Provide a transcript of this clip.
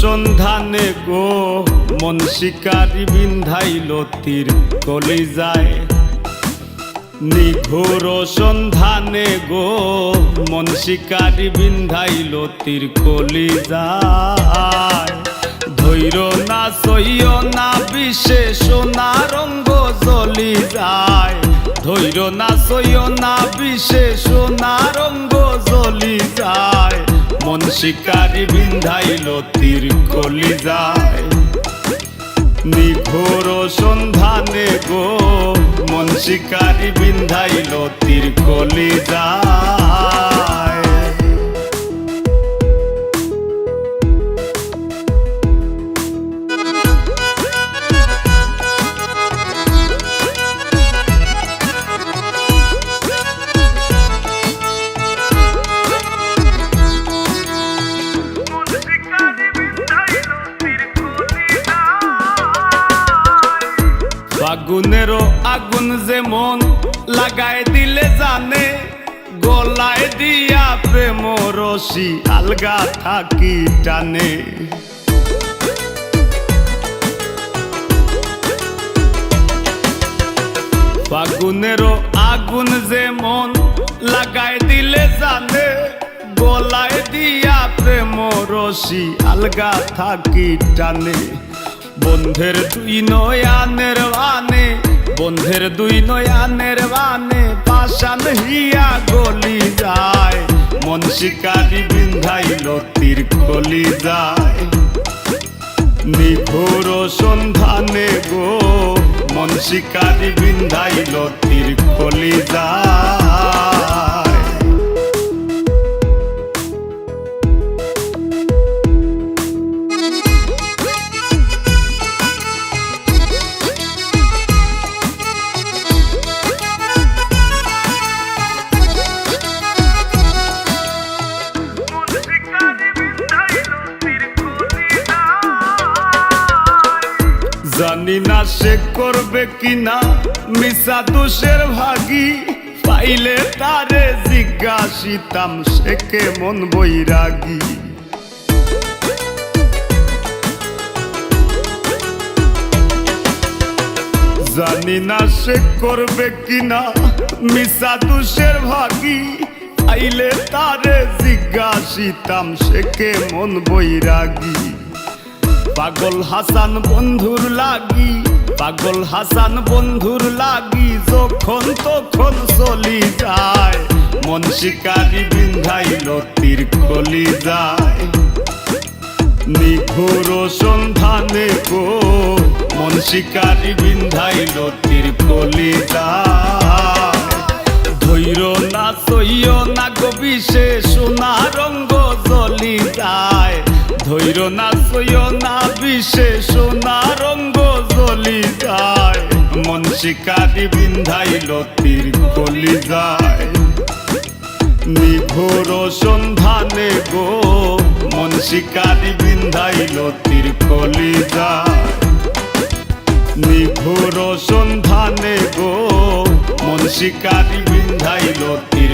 সন্ধানে গো মন শিকারি বিন্ধাইল তীর কলিজায়। নিঘোর সন্ধানে গো মন শিকারি বিন্ধাইল তীর কলিজায়। ধৈর না সইয় না বিষে সোনা রঙ্গ জ্বলি যায়। ধৈর না সইয় না বিষে সোনা রঙ্গ জ্বলি যায়। মন শিকারি বিন্ধাইল তীর কলিজায়। নিঘোর সন্ধানে গো মন শিকারি বিন্ধাইল তীর কলিজায়। ফাগুনেরও আগুন যেমন লাগায় দিলে জানে, গলায় দিয়া প্রেম রশি আলগা থাকি টানে। ফাগুনেরও আগুন যেমন লাগায় দিলে জানে, গলায় দিয়া প্রেম রশি আলগা থাকি টানে। বন্ধের দুই নয়ানের বানে, বন্ধের দুই নয়ানের বানে পাশান হিয়া গলি যায়। মন শিকারি বিন্ধাইল তীর কলিজায়। নিঘোর সন্ধানে গো মন শিকারি বিন্ধাইল তীর কলিজায়। জানি না সে করবে কিনা মিশা দোষের ভাগী, পাইলে তারে জিজ্ঞাসিতাম সে কেমন বৈরাগী। জানি না সে করবে কিনা মিশা দোষের ভাগী, পাইলে তারে জিজ্ঞাসিতাম সে কেমন বৈরাগী। পাগল হাসান বন্ধুর লাগি, পাগল হাসান বন্ধুর লাগি যখন তখন চলি যায়। মন শিকারি বিন্ধাইল তীর কলিজায়। নিঘোর সন্ধানে গো মন শিকারি বিন্ধাইল তীর কলিজায়। ধৈর না সইয় না গো বিষে সোনা রঙ্গ জ্বলি যায়। ধৈর না সইয় না বিষে সোনা রঙ্গ জ্বলি যায়। মন শিকারি বিন্ধাইল তীর কলিজায়। নিঘোর সন্ধানে গো মন শিকারি বিন্ধাইল তীর কলিজায়। নিঘোর সন্ধানে গো মন শিকারি বিন্ধাইল তীর